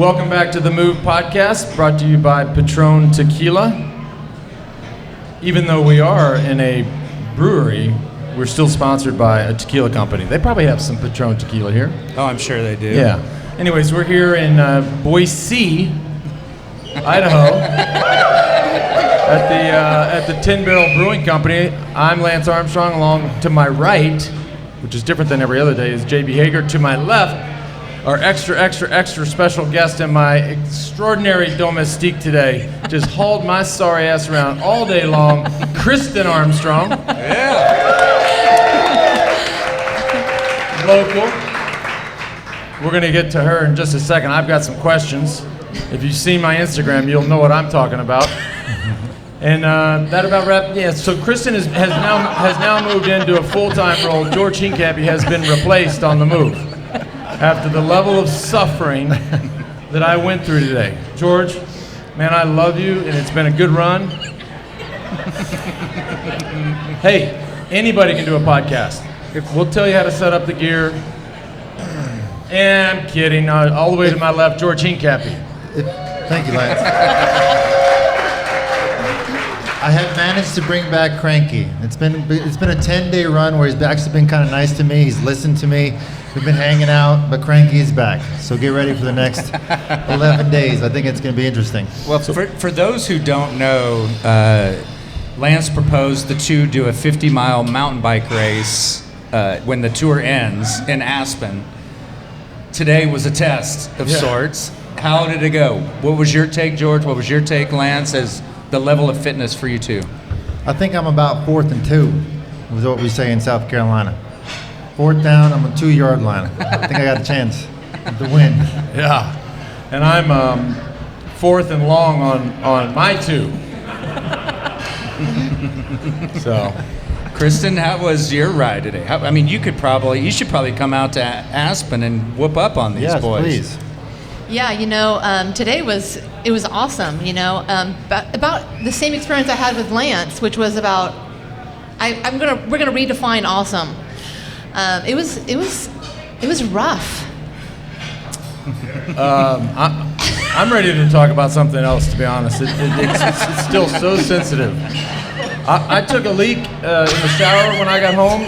Welcome back to the Move podcast, brought to you by Patron Tequila. Even though we are in a brewery, we're still sponsored by a tequila company. They probably have some Patron Tequila here. Oh, I'm sure they do. Yeah. Anyways, we're here in Boise, Idaho, at the 10 Barrel Brewing Company. I'm Lance Armstrong. Along to my right, which is different than every other day, is JB Hager. To my left, our extra special guest and my extraordinary domestique today, just hauled my sorry ass around all day long, Kristin Armstrong. Yeah. Local. We're going to get to her in just a second. I've got some questions. If you've seen my Instagram, you'll know what I'm talking about. And that about wrapped. Yeah. So Kristin has now moved into a full-time role. George Hincapie has been replaced on the move after the level of suffering that I went through today. George, man, I love you, and it's been a good run. Hey, anybody can do a podcast. We'll tell you how to set up the gear. And I'm kidding. All the way to my left, George Hincapie. Thank you, Lance. I have managed to bring back Cranky. It's been a 10-day run where he's actually been kind of nice to me. He's listened to me. We've been hanging out, but Cranky is back. So get ready for the next 11 days. I think it's going to be interesting. Well, for those who don't know, Lance proposed the two do a 50-mile mountain bike race when the tour ends in Aspen. Today was a test of sorts. How did it go? What was your take, George? What was your take, Lance, as the level of fitness for you two? I think I'm about 4th and 2, was what we say in South Carolina. 4th down, I'm a 2-yard line. I think I got a chance to win. Yeah, and I'm 4th and long on my 2. So, Kristin, how was your ride today? You should probably come out to Aspen and whoop up on these boys. Yes, please. Yeah, today was awesome. About the same experience I had with Lance, which was about we're gonna redefine awesome. It was rough. I'm ready to talk about something else. To be honest, it's still so sensitive. I took a leak in the shower when I got home.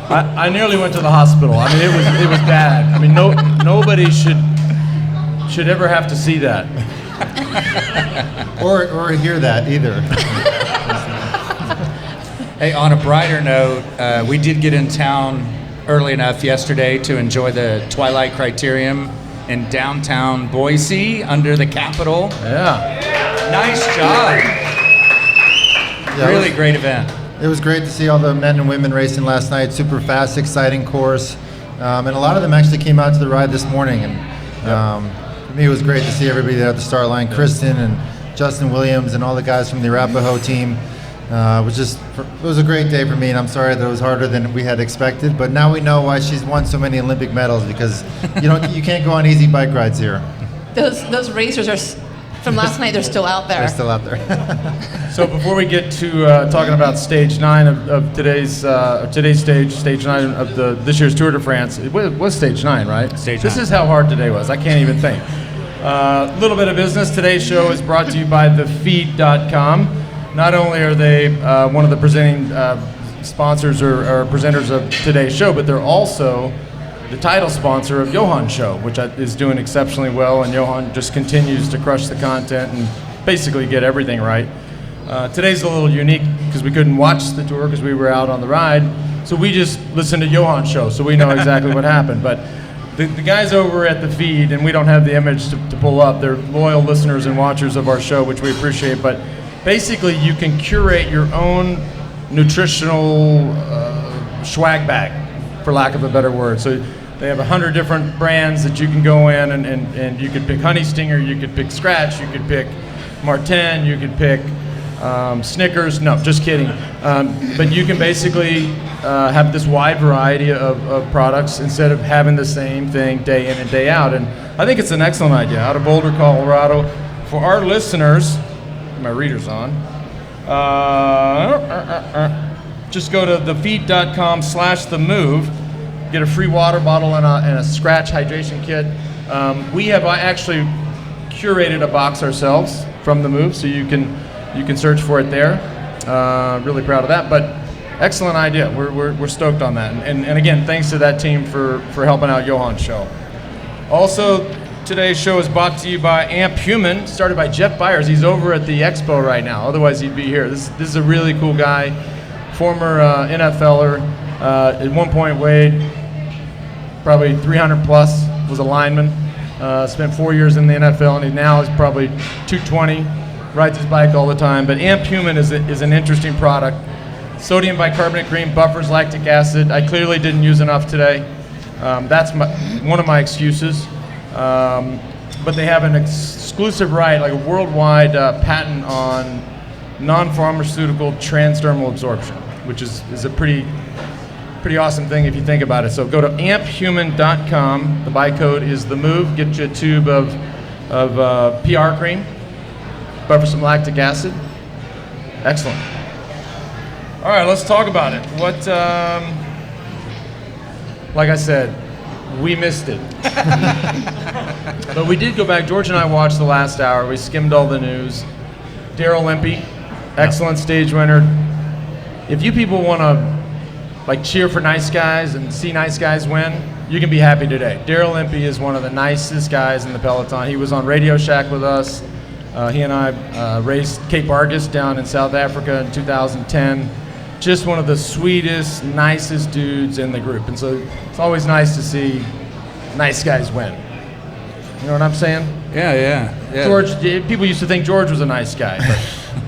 I nearly went to the hospital. It was bad. Nobody should ever have to see that. or hear that either. Hey, on a brighter note, we did get in town early enough yesterday to enjoy the Twilight Criterium in downtown Boise under the Capitol. Yeah. Nice job. Yeah, really great event. It was great to see all the men and women racing last night. Super fast, exciting course. And a lot of them actually came out to the ride this morning. And for me, it was great to see everybody there at the start line. Kristin and Justin Williams and all the guys from the Arapahoe team. It was a great day for me, and I'm sorry that it was harder than we had expected. But now we know why she's won so many Olympic medals, because you can't go on easy bike rides here. Those racers are from last night. They're still out there. They're still out there. So before we get to talking about stage 9 of today's stage 9 of this year's Tour de France, it was stage 9, right? Stage 9. This is how hard today was. I can't even think. A little bit of business. Today's show is brought to you by thefeed.com. Not only are they one of the presenting sponsors or presenters of today's show, but they're also the title sponsor of Johan's show, which is doing exceptionally well, and Johan just continues to crush the content and basically get everything right. Today's a little unique because we couldn't watch the tour because we were out on the ride, so we just listened to Johan's show, so we know exactly what happened. But the guys over at the feed, and we don't have the image to pull up, they're loyal listeners and watchers of our show, which we appreciate, but basically you can curate your own nutritional swag bag, for lack of a better word. So they have 100 different brands that you can go in and you could pick Honey Stinger, you could pick Scratch, you could pick Martin, you could pick Snickers. No, just kidding. But you can basically have this wide variety of products instead of having the same thing day in and day out. And I think it's an excellent idea. Out of Boulder, Colorado, for our listeners, my reader's on. Just go to thefeed.com/themove. get a free water bottle and a scratch hydration kit. We have actually curated a box ourselves from the move, so you can search for it there. Really proud of that, but excellent idea. We're stoked on that, and again, thanks to that team for helping out Johan's show. Also, today's show is brought to you by Amp Human, started by Jeff Byers. He's over at the expo right now. Otherwise, he'd be here. This is a really cool guy, former NFLer. At one point, weighed probably 300 plus. Was a lineman. Spent 4 years in the NFL, and he now is probably 220. Rides his bike all the time. But Amp Human is an interesting product. Sodium bicarbonate cream buffers lactic acid. I clearly didn't use enough today. That's one of my excuses. But they have an exclusive right, like a worldwide patent on non-pharmaceutical transdermal absorption, which is a pretty awesome thing if you think about it. So go to amphuman.com. The buy code is the move. Get you a tube of PR cream, buffer some lactic acid. Excellent. All right, let's talk about it. Like I said, we missed it. But we did go back. George and I watched the last hour. We skimmed all the news. Daryl Limpy, excellent stage winner. If you people want to cheer for nice guys and see nice guys win, you can be happy today. Daryl Limpy is one of the nicest guys in the peloton. He was on Radio Shack with us. He and I raced Cape Argus down in South Africa in 2010. Just one of the sweetest, nicest dudes in the group. And so it's always nice to see nice guys win. You know what I'm saying? Yeah. George, people used to think George was a nice guy, but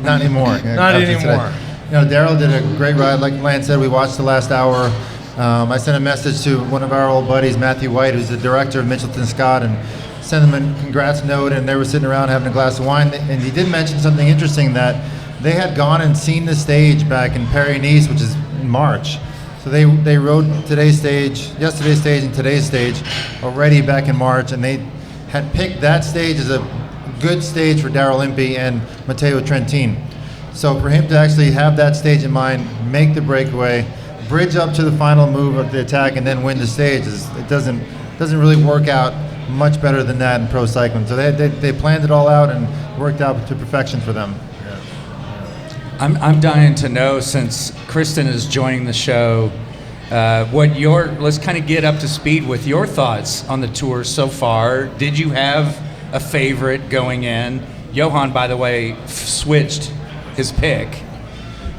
Not anymore. not anymore. Daryl did a great ride. Like Lance said, we watched the last hour. I sent a message to one of our old buddies, Matthew White, who's the director of Mitchelton Scott, and sent him a congrats note, and they were sitting around having a glass of wine. And he did mention something interesting, that they had gone and seen the stage back in Paris-Nice, which is in March. So they rode yesterday's stage, and today's stage already back in March, and they had picked that stage as a good stage for Daryl Limpy and Matteo Trentin. So for him to actually have that stage in mind, make the breakaway, bridge up to the final move of the attack, and then win the stage, it doesn't really work out much better than that in pro cycling. So they planned it all out and worked out to perfection for them. I'm dying to know, since Kristin is joining the show, let's kind of get up to speed with your thoughts on the tour so far. Did you have a favorite going in? Johan, by the way, switched his pick.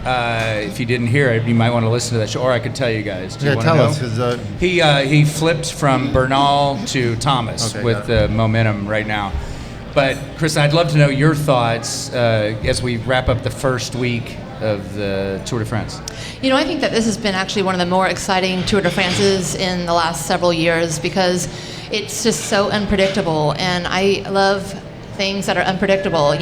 If you didn't hear it, you might want to listen to that show, or I could tell you guys. Do you want to know? Tell us. He flipped from Bernal to Thomas with the momentum right now. But Kristin, I'd love to know your thoughts as we wrap up the first week of the Tour de France. I think that this has been actually one of the more exciting Tour de France's in the last several years, because it's just so unpredictable, and I love things that are unpredictable.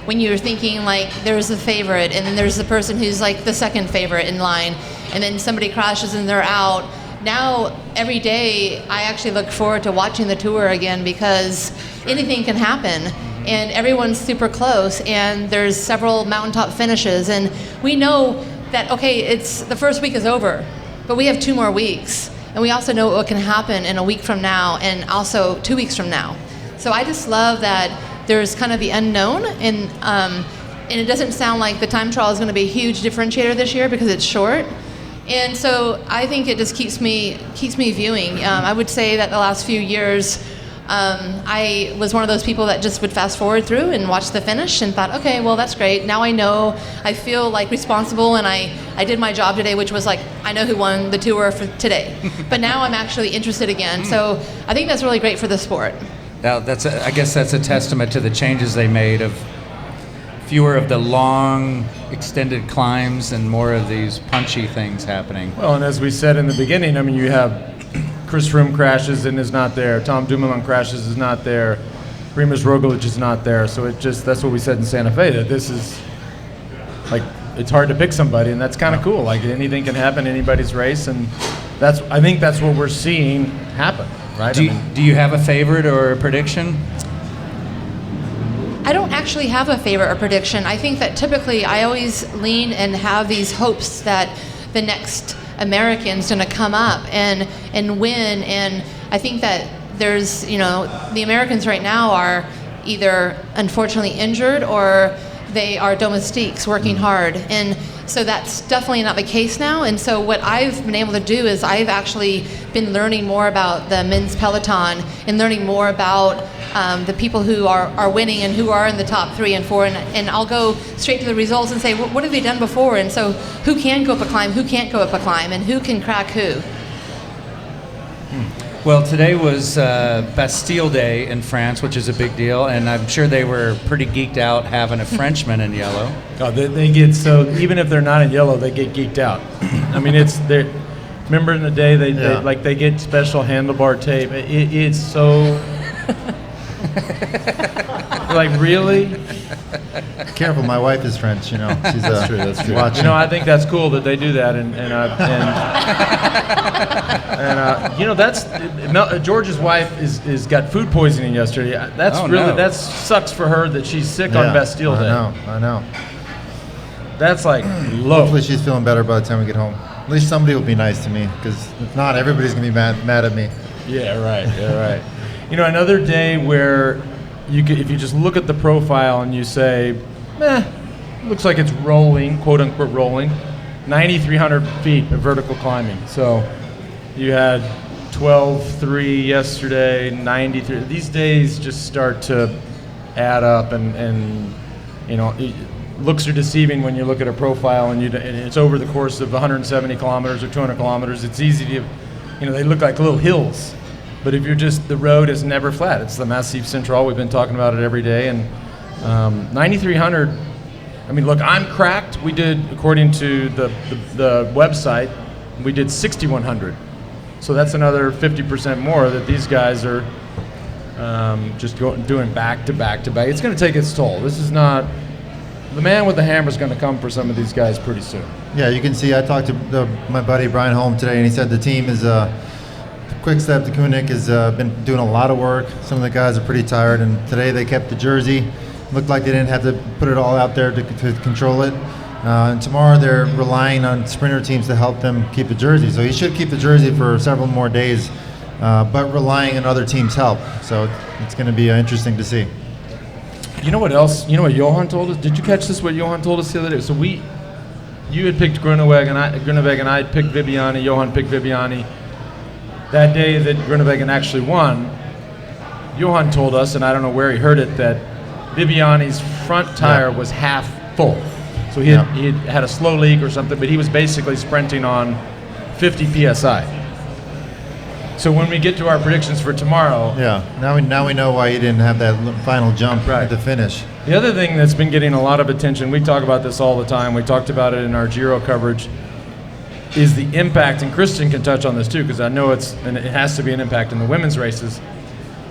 When you're thinking there's the favorite, and then there's the person who's the second favorite in line, and then somebody crashes and they're out. Now, every day, I actually look forward to watching the tour again, because anything can happen, and everyone's super close, and there's several mountaintop finishes, and we know that, it's the first week is over, but we have 2 more weeks, and we also know what can happen in a week from now, and also 2 weeks from now. So I just love that there's kind of the unknown, and it doesn't sound like the time trial is going to be a huge differentiator this year because it's short. And so I think it just keeps me viewing. I would say that the last few years, I was one of those people that just would fast forward through and watch the finish and thought, okay, well, that's great. Now I know, I feel responsible, and I did my job today, which was I know who won the tour for today. But now I'm actually interested again. So I think that's really great for the sport. Now, I guess that's a testament to the changes they made of fewer of the long, extended climbs and more of these punchy things happening. Well, and as we said in the beginning, you have Chris Froome crashes and is not there. Tom Dumoulin crashes, is not there. Primož Roglic is not there. So that's what we said in Santa Fe, that this is it's hard to pick somebody, and that's kind of cool. Anything can happen, anybody's race, and I think that's what we're seeing happen, right? Do you have a favorite or a prediction? I don't actually have a favorite or prediction. I think that typically I always lean and have these hopes that the next Americans going to come up and win. And I think that there's, the Americans right now are either unfortunately injured or they are domestiques working hard. And so that's definitely not the case now. And so what I've been able to do is I've actually been learning more about the men's peloton and learning more about the people who are winning and who are in the top 3 and 4. And I'll go straight to the results and say, what have they done before? And so who can go up a climb, who can't go up a climb, and who can crack who? Well, today was Bastille Day in France, which is a big deal, and I'm sure they were pretty geeked out having a Frenchman in yellow. Oh, they get so, even if they're not in yellow, they get geeked out. I mean, remember in the day they get special handlebar tape. It's so like, really? Careful, my wife is French. She's That's true. watching. I think that's cool that they do that, and that's George's wife is got food poisoning yesterday. That's that sucks for her that she's sick on Bastille Day. I know. That's like low. Hopefully she's feeling better by the time we get home. At least somebody will be nice to me, because if not, everybody's gonna be mad at me. Yeah, right. Another day where if you just look at the profile and you say, looks like it's rolling, quote unquote rolling, 9,300 feet of vertical climbing. So you had 12.3 yesterday, 93. These days just start to add up, and looks are deceiving when you look at a profile and it's over the course of 170 kilometers or 200 kilometers. It's easy to, they look like little hills. But if the road is never flat. It's the Massif Central. We've been talking about it every day. And 9,300, I mean, look, I'm cracked. We did, according to the website, we did 6,100. So that's another 50% more that these guys are just doing back to back to back. It's going to take its toll. This is not, the man with the hammer is going to come for some of these guys pretty soon. Yeah, you can see, I talked to my buddy Brian Holm today, and he said the team is, Quick Step, the Kunik has been doing a lot of work. Some of the guys are pretty tired, and today they kept the jersey. Looked like they didn't have to put it all out there to control it. And tomorrow they're relying on sprinter teams to help them keep the jersey. So he should keep the jersey for several more days, but relying on other teams' help. So it's going to be interesting to see. You know what else? You know what Johan told us? Did you catch this, what Johan told us the other day? So you had picked Groeneweg, and I had picked Viviani. Johan picked Viviani. That day that Groenewegen actually won, Johan told us, and I don't know where he heard it, that Viviani's front tire was half full. So he had a slow leak or something, but he was basically sprinting on 50 PSI. So when we get to our predictions for tomorrow... Yeah, now we know why he didn't have that final jump at the finish. The other thing that's been getting a lot of attention, we talk about this all the time, we talked about it in our Giro coverage, is the impact, and Kristin can touch on this too, because I know it has to be an impact in the women's races,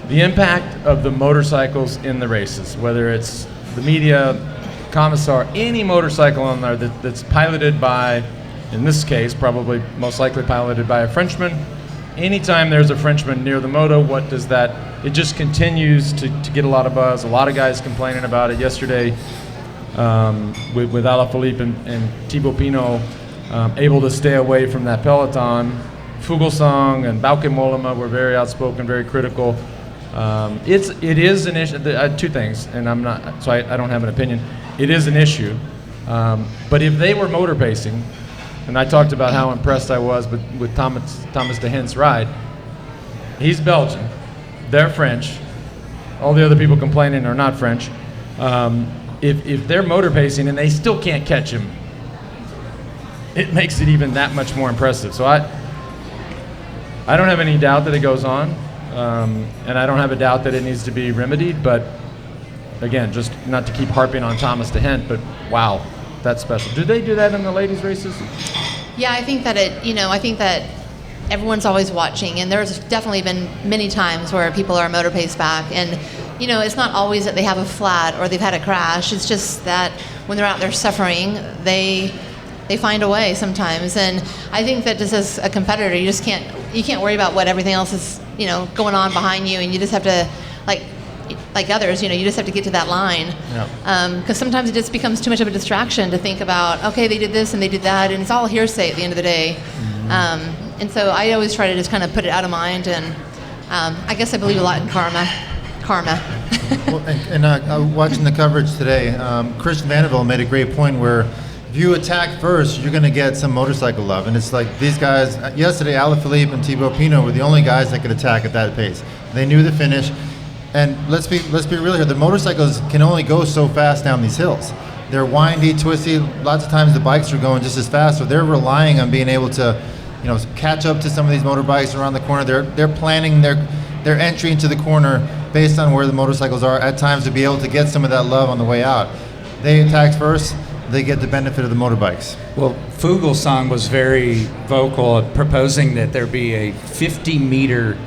the impact of the motorcycles in the races, whether it's the media, commissar, any motorcycle on there that's piloted by, in this case, probably most likely piloted by a Frenchman. Anytime there's a Frenchman near the moto, what does that, it just continues to get a lot of buzz. A lot of guys complaining about it yesterday with Alaphilippe and Thibaut Pinot. Able to stay away from that peloton. Fuglsang and Bauke Mollema were very outspoken, very critical. It is an issue. Two things, and I don't have an opinion. It is an issue, but if they were motor pacing, and I talked about how impressed I was with Thomas de Hint's ride. He's Belgian, they're French. All the other people complaining are not French. If they're motor pacing and they still can't catch him, it makes it even that much more impressive. So I don't have any doubt that it goes on, and I don't have a doubt that it needs to be remedied, but again, just not to keep harping on Thomas de Hint, but wow, that's special. Do they do that in the ladies' races? Yeah, I think that I think that everyone's always watching, and there's definitely been many times where people are motor paced back, and it's not always that they have a flat or they've had a crash. It's just that when they're out there suffering, they find a way sometimes. And I think that just as a competitor, you can't worry about what everything else is going on behind you, and you just have to like others, you just have to get to that line. Because sometimes it just becomes too much of a distraction to think about, okay, they did this and they did that, and it's all hearsay at the end of the day. And so I always try to just kind of put it out of mind, and I guess I believe a lot in karma. Well, watching the coverage today, Kristin Vanderbilt made a great point where if you attack first, you're going to get some motorcycle love. And it's like these guys, yesterday, Alaphilippe and Thibaut Pinot were the only guys that could attack at that pace. They knew the finish. And let's be real here, the motorcycles can only go so fast down these hills. They're windy, twisty. Lots of times the bikes are going just as fast, so they're relying on being able to, catch up to some of these motorbikes around the corner. They're planning their entry into the corner based on where the motorcycles are at times to be able to get some of that love on the way out. They attack first, they get the benefit of the motorbikes. Well, Fuglsang was very vocal at proposing that there be a 50-meter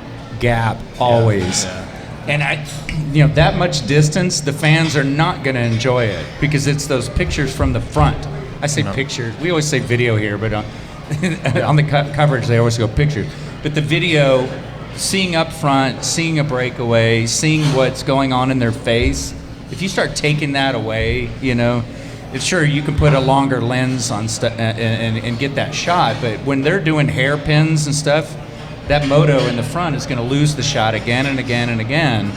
gap always. Yeah. And that much distance, the fans are not going to enjoy it because it's those pictures from the front. I say pictures. We always say video here, but on the coverage they always go pictures. But the video, seeing up front, seeing a breakaway, seeing what's going on in their face, if you start taking that away, it's sure you can put a longer lens on and get that shot. But when they're doing hairpins and stuff, that moto in the front is going to lose the shot again and again and again.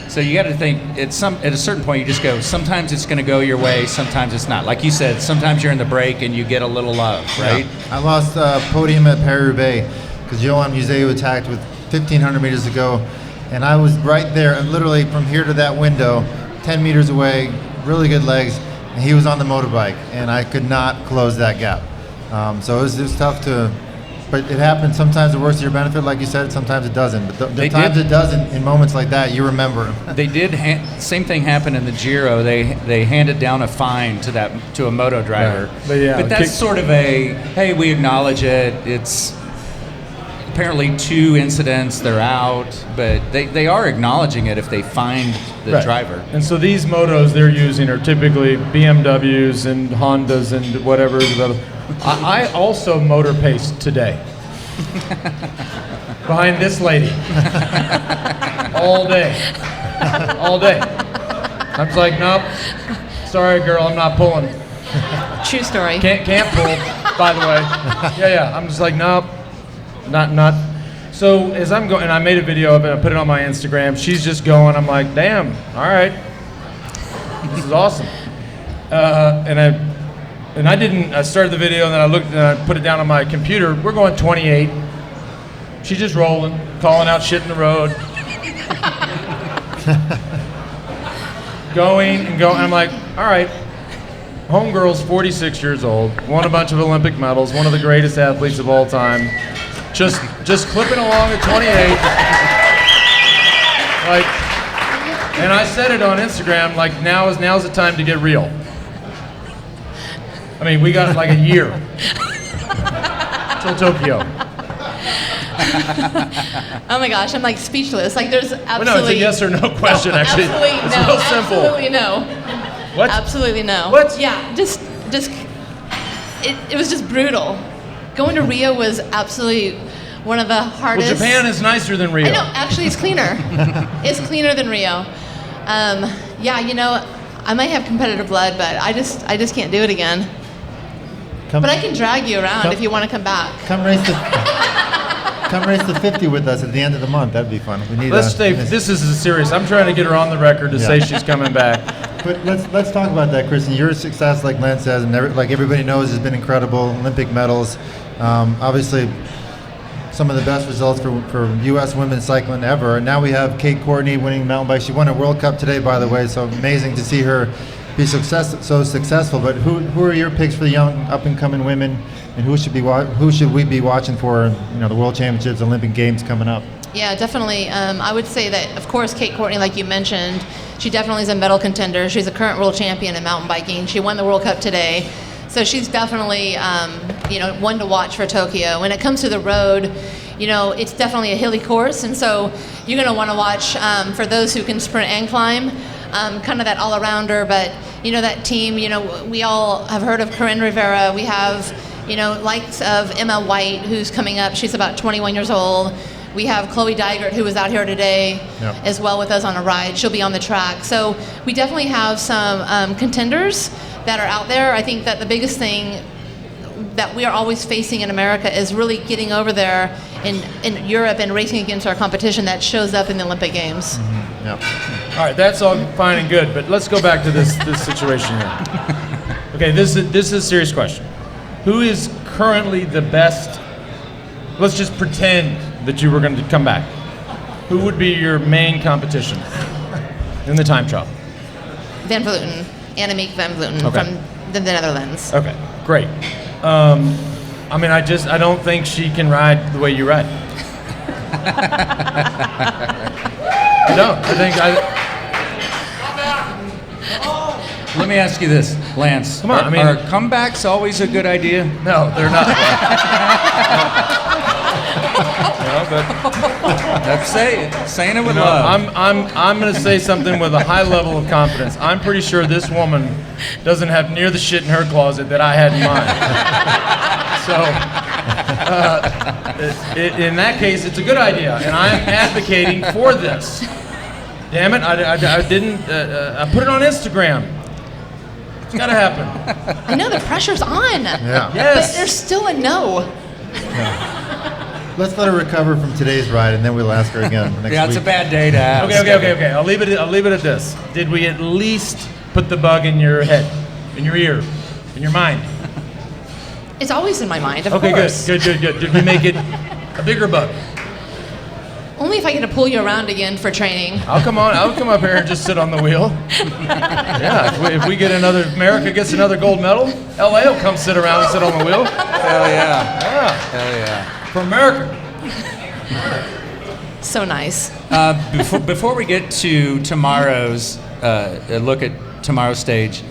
So you got to think at a certain point you just go, sometimes it's going to go your way, sometimes it's not. Like you said, sometimes you're in the break and you get a little love, right? Yeah. I lost podium at Paris-Roubaix because Johan Museu attacked with 1,500 meters to go, and I was right there, and literally from here to that window, 10 meters away, really good legs, and he was on the motorbike, and I could not close that gap. So it was tough to. But it happens. Sometimes it works to your benefit, like you said. Sometimes it doesn't. But the times it doesn't, in moments like that, you remember them. They did. Same thing happened in the Giro. They handed down a fine to a moto driver. Yeah. But that's sort of a, hey, we acknowledge it. It's apparently 2 incidents. They're out, but they are acknowledging it if they find the driver. And so these motos they're using are typically BMWs and Hondas and whatever. I also motor paced today. Behind this lady. All day. I was like, nope. Sorry, girl, I'm not pulling. True story. Can't pull, by the way. Yeah. I'm just like, nope. Not. So as I'm going, and I made a video of it, I put it on my Instagram. She's just going. I'm like, damn. All right. This is awesome. And I started the video, and then I looked and I put it down on my computer. We're going 28. She's just rolling, calling out shit in the road. Going. And I'm like, all right. Homegirl's 46 years old, won a bunch of Olympic medals, one of the greatest athletes of all time. Just clipping along at 28. And I said it on Instagram, like now's the time to get real. I mean, we got like a year till Tokyo. Oh my gosh, I'm like speechless. Like there's absolutely. Well, no, it's a yes or no question. Actually, absolutely it's no. real simple. Absolutely no. What? Absolutely no. What? Yeah, just it was just brutal. Going to Rio was absolutely one of the hardest. Well, Japan is nicer than Rio. I know, actually it's cleaner. It's cleaner than Rio. I might have competitive blood, but I just can't do it again. But I can drag you around if you want to come back. Come race the 50 with us at the end of the month. That'd be fun. We need. This is serious. I'm trying to get her on the record to say she's coming back. But let's talk about that, Kristin. Your success, like Len says, and like everybody knows, has been incredible. Olympic medals, obviously, some of the best results for U.S. women's cycling ever. And now we have Kate Courtney winning mountain bike. She won a World Cup today, by the way. So amazing to see her be so successful. But who are your picks for the young up and coming women, and who should we be watching for? The World Championships, Olympic Games coming up. Yeah, definitely. I would say that, of course, Kate Courtney, like you mentioned, she definitely is a medal contender. She's a current world champion in mountain biking. She won the World Cup today. So she's definitely, one to watch for Tokyo. When it comes to the road, it's definitely a hilly course. And so you're going to want to watch for those who can sprint and climb, kind of that all-arounder. But, that team, we all have heard of Corinne Rivera. We have, likes of Emma White, who's coming up. She's about 21 years old. We have Chloe Dygert, who was out here today as well with us on a ride. She'll be on the track. So we definitely have some contenders that are out there. I think that the biggest thing that we are always facing in America is really getting over there in Europe and racing against our competition that shows up in the Olympic Games. Mm-hmm. Yeah. All right, that's all fine and good, but let's go back to this situation here. Okay, this is a serious question. Who is currently the best? Let's just pretend that you were going to come back. Who would be your main competition in the time trial? Van Vleuten, Annemiek van Vleuten Okay. from the Netherlands. Okay, great. I mean, I don't think she can ride the way you ride. I don't. Let me ask you this, Lance. Come on, I mean- are comebacks always a good idea? No, they're not. No, but That's saying it with no, love. I'm going to say something with a high level of confidence. I'm pretty sure this woman doesn't have near the shit in her closet that I had in mine. So, in that case, it's a good idea, and I'm advocating for this. Damn it! I didn't. I put it on Instagram. It's got to happen. I know the pressure's on. Yeah. Yes. But there's still a no. Let's let her recover from today's ride, and then we'll ask her again next Yeah, week. it's a bad day to ask. Okay. I'll leave it at this. Did we at least put the bug in your head, in your ear, in your mind? It's always in my mind, of Okay, course. good. Did we make it a bigger bug? Only if I get to pull you around again for training. I'll come up here and just sit on the wheel. Yeah, if we get America gets another gold medal, LA will come sit around and sit on the wheel. Hell yeah. Yeah, Hell yeah. for America. So nice. Before we get to tomorrow's look at tomorrow's stage,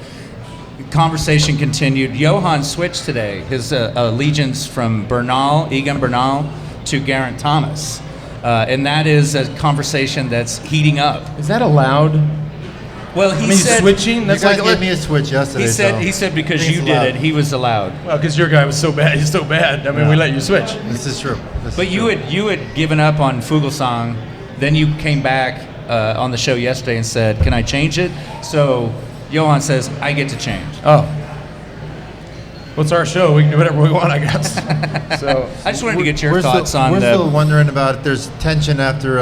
conversation continued. Johan switched today his allegiance from Egan Bernal to Geraint Thomas, and that is a conversation that's heating up. Is that allowed? Well, he said switching. You That's guys like gave me a switch yesterday. he said because Things you allowed. did it, he was allowed. well, because your guy was so bad. He's so bad. I mean, we let you switch. This is true. But you had given up on Fuglsang, then you came back on the show yesterday and said, "Can I change it?" So Johan says, "I get to change." Oh. What's our show? We can do whatever we want, I guess. So I just wanted to get your We're thoughts on We're the. still wondering about if there's tension after,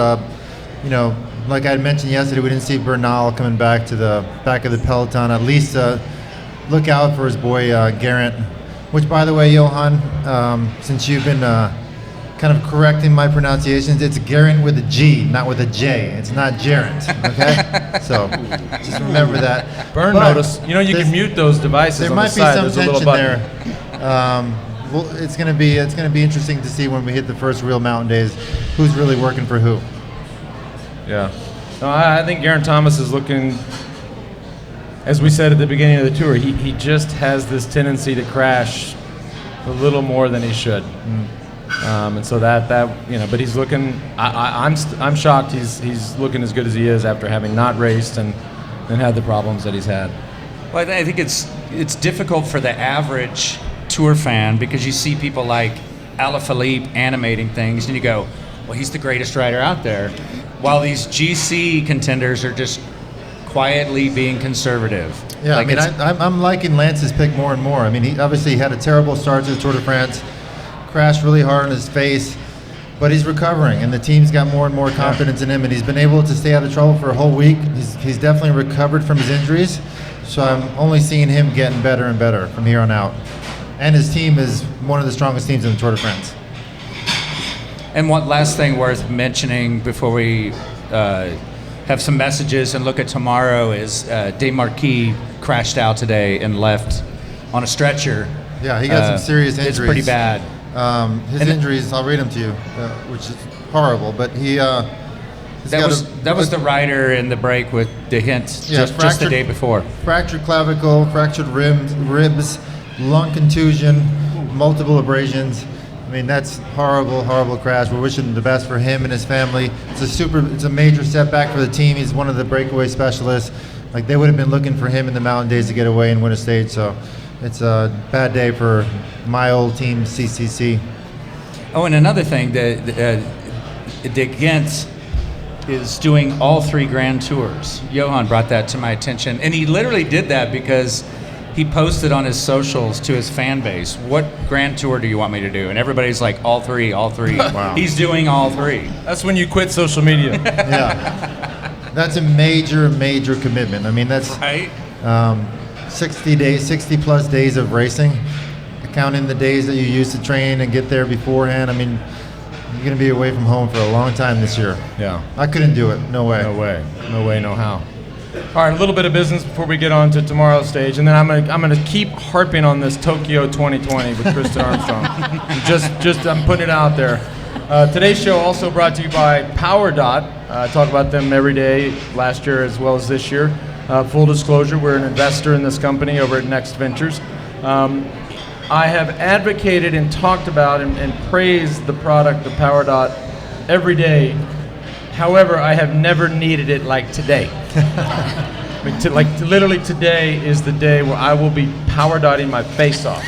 like I had mentioned yesterday, we didn't see Bernal coming back to the back of the peloton. At least look out for his boy Geraint. Which, by the way, Johan, since you've been kind of correcting my pronunciations, it's Geraint with a G, not with a J. It's not Geraint. Okay, so just remember that. burn But notice. You know, you can there's- mute those devices There on the might be side. some There's a little tension button. there. Well, it's gonna be interesting to see when we hit the first real mountain days, who's really working for who. Yeah. No, I think Geraint Thomas is looking, as we said at the beginning of the tour, he just has this tendency to crash a little more than he should. And so that but he's looking. I'm shocked he's looking as good as he is after having not raced and had the problems that he's had. Well, I think it's difficult for the average tour fan because you see people like Alaphilippe animating things, and you go, "Well, he's the greatest rider out there," while these GC contenders are just quietly being conservative. Yeah, Like I mean, it's- I'm liking Lance's pick more and more. I mean, he obviously had a terrible start to the Tour de France, crashed really hard on his face, but he's recovering, and the team's got more and more confidence in him, and he's been able to stay out of trouble for a whole week. He's definitely recovered from his injuries, so I'm only seeing him getting better and better from here on out. And his team is one of the strongest teams in the Tour de France. And one last thing worth mentioning before we have some messages and look at tomorrow is Dave Marquis crashed out today and left on a stretcher. Yeah, he got some serious injuries. It's pretty bad. His And- injuries, I'll read them to you, which is horrible, but he... That was the rider in the break with the hint Yeah, just the fractured- day before. Fractured clavicle, fractured ribs, lung contusion, multiple abrasions. I mean, that's horrible, horrible crash. We're wishing the best for him and his family. It's a major setback for the team. He's one of the breakaway specialists. Like, they would have been looking for him in the mountain days to get away and win a stage. So it's a bad day for my old team, CCC. Oh, and another thing, the Ghent is doing all 3 Grand Tours. Johan brought that to my attention, and he literally did that because he posted on his socials to his fan base, what Grand Tour do you want me to do? And everybody's like, all three. Wow. He's doing all three. That's when you quit social media. Yeah. That's a major commitment. I mean, that's Right? 60 days, 60 plus days of racing, counting the days that you used to train and get there beforehand. I mean, you're going to be away from home for a long time this year. Yeah. I couldn't do it. No way. No way. No way, no how. All right, a little bit of business before we get on to tomorrow's stage, and then I'm gonna keep harping on this Tokyo 2020 with Kristin Armstrong. I'm putting it out there. Today's show also brought to you by PowerDot. I talk about them every day, last year as well as this year. Full disclosure, we're an investor in this company over at Next Ventures. I have advocated and talked about and praised the product of PowerDot every day. However, I have never needed it like today. I mean, literally today is the day where I will be power dotting my face off.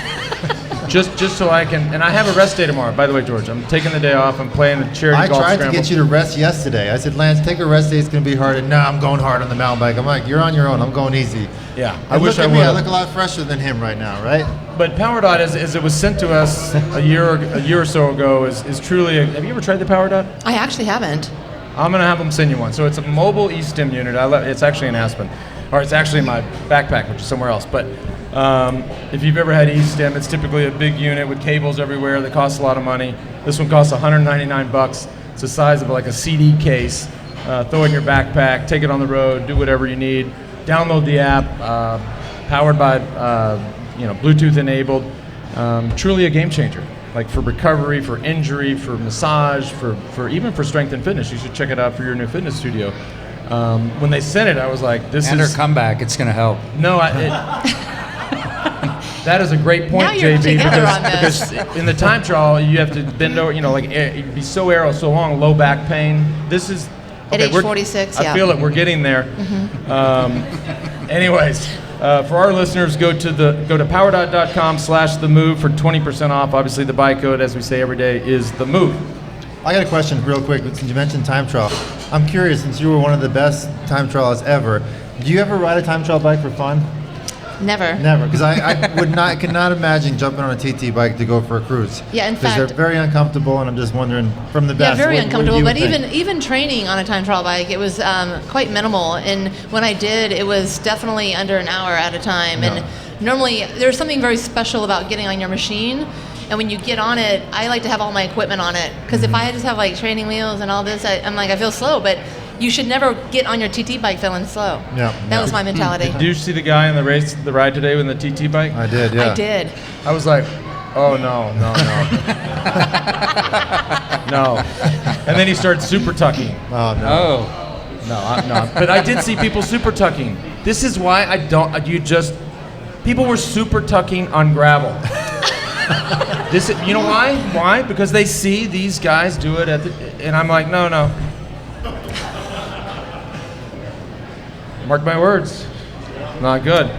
just so I can, and I have a rest day tomorrow. By the way, George, I'm taking the day off. I'm playing the charity golf I tried scramble. to get you to rest yesterday. I said, Lance, take a rest day. It's going to be hard. And no, I'm going hard on the mountain bike. I'm like, you're on your own. I'm going easy. Yeah, I wish look I at me. I would. look a lot fresher than him right now, right? But PowerDot, as it was sent to us a year or so ago, is truly. Have you ever tried the PowerDot? I actually haven't. I'm gonna have them send you one. So it's a mobile e-stim unit. It's actually in Aspen, or it's actually in my backpack, which is somewhere else. But if you've ever had e-stim, it's typically a big unit with cables everywhere that costs a lot of money. This one costs $199. It's the size of like a CD case. Throw it in your backpack, take it on the road, do whatever you need. Download the app, powered by Bluetooth enabled. Truly a game changer. Like for recovery, for injury, for massage, for even for strength and fitness. You should check it out for your new fitness studio. When they sent it, I was like, "This And is." her comeback, it's going to help. No, that is a great point, Now you're JB. together on Because this. in the time trial, you have to bend over. You'd be so aero, so long, low back pain. This is At age we're- 46, I yeah. feel it. We're getting there. Anyways. For our listeners, go to powerdot.com/themove for 20% off. Obviously, the buy code, as we say every day, is the move. I got a question real quick. Since you mentioned time trial, I'm curious, since you were one of the best time trials ever, do you ever ride a time trial bike for fun? Never. Never, because I cannot imagine jumping on a TT bike to go for a cruise. Yeah, in because fact- they're very uncomfortable, and I'm just wondering from the Yeah, best. very what uncomfortable. you But would think. even training on a time trial bike, it was quite minimal. And when I did, it was definitely under an hour at a time. And normally, there's something very special about getting on your machine. And when you get on it, I like to have all my equipment on it. Because if I just have like training wheels and all this, I'm like, I feel slow. But you should never get on your TT bike feeling slow. Yeah, That yeah. was my mentality. Did you see the guy in the ride today with the TT bike? I did, yeah. I did. I was like, oh no. No. And then he started super tucking. Oh no. Oh. No. But I did see people super tucking. This is why people were super tucking on gravel. You know why? Why? Because they see these guys do it and I'm like, no. Mark my words. Not good.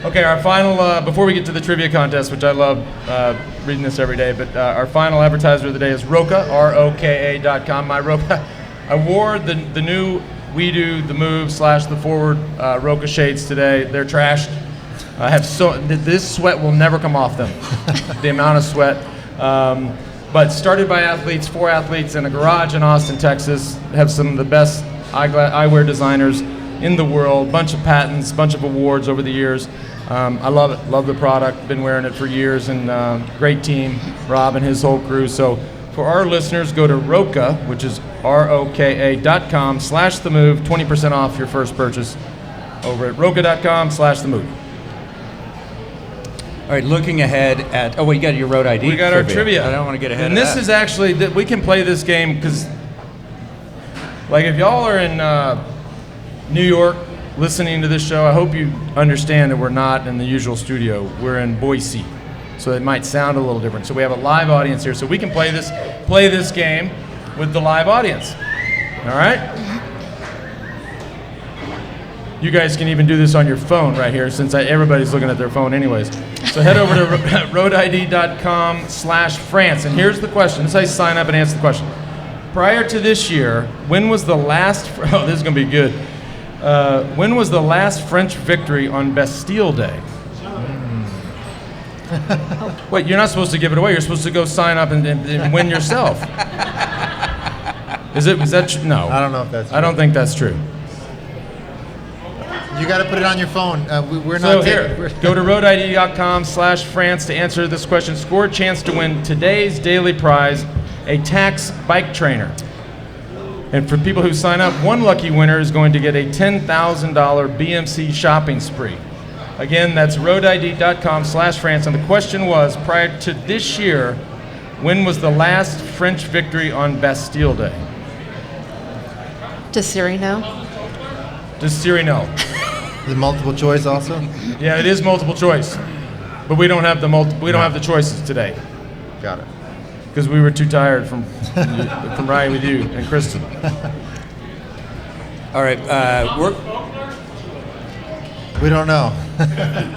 Okay, our final, before we get to the trivia contest, which I love reading this every day, but our final advertiser of the day is Roka, ROKA.com. My Roka, I wore the new We Do the Move / the Forward Roka shades today. They're trashed. I have this sweat will never come off them. The amount of sweat. But started by athletes, 4 athletes in a garage in Austin, Texas. Have some of the best eyewear designers in the world. Bunch of patents, bunch of awards over the years. I love it. Love the product. Been wearing it for years, and great team, Rob and his whole crew. So for our listeners, go to Roka, which is ROKA.com/themove, 20% off your first purchase over at Roka.com/themove. All right, looking ahead at... Oh, we got your RoadID. We got our trivia. I don't want to get ahead and of this that. is actually, we can play this game because, like, if y'all are in New York listening to this show, I hope you understand that we're not in the usual studio. We're in Boise, so it might sound a little different. So we have a live audience here, so we can play this game with the live audience. All right? You guys can even do this on your phone right here, since everybody's looking at their phone anyways. So head over to roadid.com/France, and here's the question. This is how you sign up and answer the question. Prior to this year, when was the last... Oh, this is going to be good. When was the last French victory on Bastille Day? Wait, you're not supposed to give it away. You're supposed to go sign up and win yourself. Is that no? I don't know if that's true. I don't think that's true. You got to put it on your phone. We're So not here, go to roadid.com/France to answer this question. Score a chance to win today's daily prize, a tax bike trainer. And for people who sign up, one lucky winner is going to get a $10,000 BMC shopping spree. Again, that's roadid.com/France. And the question was, prior to this year, when was the last French victory on Bastille Day? Does Siri know? Does Siri know? The multiple choice also? Yeah, it is multiple choice, but we don't have the have the choices today Got it. because we were too tired from riding with you and Kristin. All right, We don't know.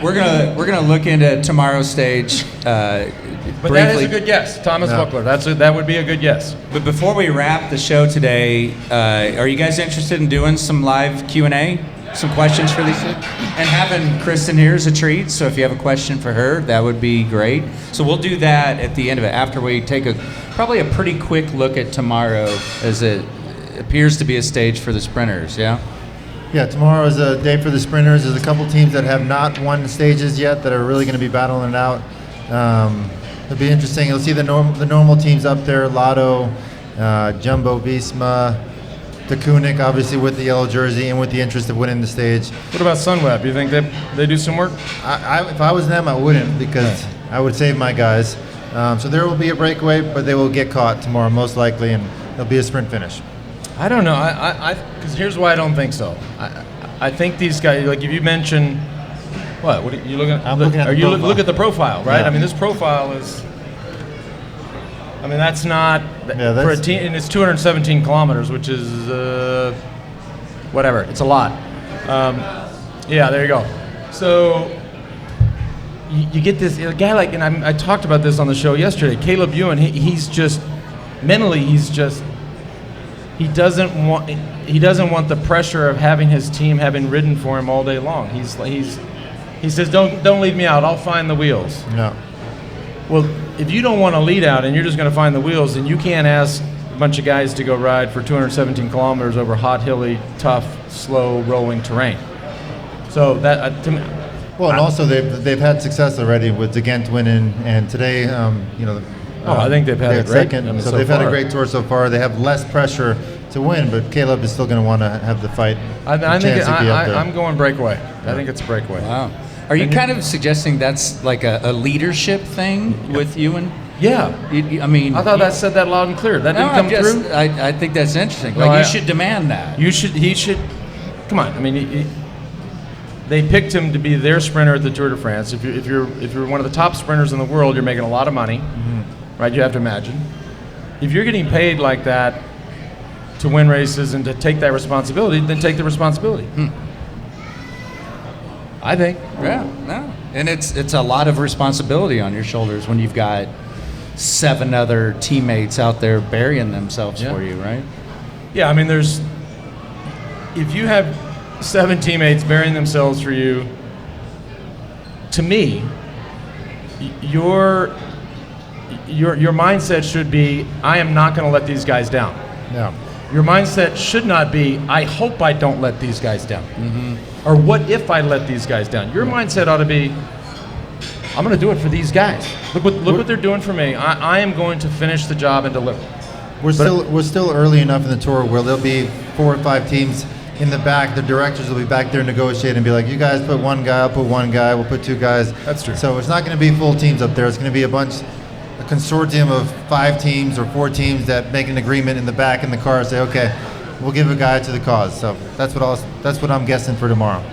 we're gonna look into tomorrow's stage. But that is a good guess, Thomas No. Buckler. That would be a good guess. But before we wrap the show today, are you guys interested in doing some live Q&A? Some questions for these? And having Kristin here is a treat, so if you have a question for her, that would be great. So we'll do that at the end of it, after we take probably a pretty quick look at tomorrow, as it appears to be a stage for the sprinters, yeah? Yeah, tomorrow is a day for the sprinters. There's a couple teams that have not won stages yet that are really going to be battling it out. It'll be interesting. You'll see the normal teams up there: Lotto, Jumbo Visma, Takunik, obviously with the yellow jersey and with the interest of winning the stage. What about Sunweb? You think they do some work? If I was them, I wouldn't, because I would save my guys. So there will be a breakaway, but they will get caught tomorrow most likely, and there'll be a sprint finish. I don't know. Because here's why I don't think so. I think these guys, like if you mention, what are you looking at? I'm looking at the profile. Look at the profile, right? Yeah. I mean, this profile is. I mean, that's not for a team, and it's 217 kilometers, which is whatever. It's a lot. Yeah, there you go. So you get this a guy like, and I talked about this on the show yesterday. Caleb Ewan, he's just mentally, he doesn't want the pressure of having his team having ridden for him all day long. He says, don't leave me out. I'll find the wheels. No. Well, if you don't want to lead out and you're just going to find the wheels, then you can't ask a bunch of guys to go ride for 217 kilometers over hot, hilly, tough, slow, rolling terrain. So that to me. Well, and also they've had success already with Ghent winning, and today, I think they've had a great. second. I mean, so so they've far. had a great tour so far. They have less pressure to win, but Caleb is still going to want to have the fight. I chance think to be up there. I'm going breakaway. I think it's a breakaway. Wow. Are you kind of suggesting that's like a leadership thing with Ewan? Yeah. I mean, I thought that said that loud and clear. That didn't come through. I think that's interesting. No, You should demand that. He should. Come on. I mean, they picked him to be their sprinter at the Tour de France. If you're one of the top sprinters in the world, you're making a lot of money, right? You have to imagine. If you're getting paid like that to win races and to take that responsibility, then take the responsibility. I think. Yeah, no. And it's a lot of responsibility on your shoulders when you've got 7 other teammates out there burying themselves for you, right? Yeah, I mean, if you have 7 teammates burying themselves for you, to me, your mindset should be, I am not going to let these guys down. Yeah. Your mindset should not be, I hope I don't let these guys down. Or what if I let these guys down? Your mindset ought to be, I'm going to do it for these guys. Look what they're doing for me. I am going to finish the job and deliver. We're still early enough in the tour where there'll be 4 or 5 teams in the back. The directors will be back there negotiating and be like, you guys put 1 guy, I'll put 1 guy, we'll put 2 guys. That's true. So it's not going to be full teams up there. It's going to be a consortium of 5 teams or 4 teams that make an agreement in the back in the car and say, okay, we'll give a guy to the cause. So that's what I'm guessing for tomorrow.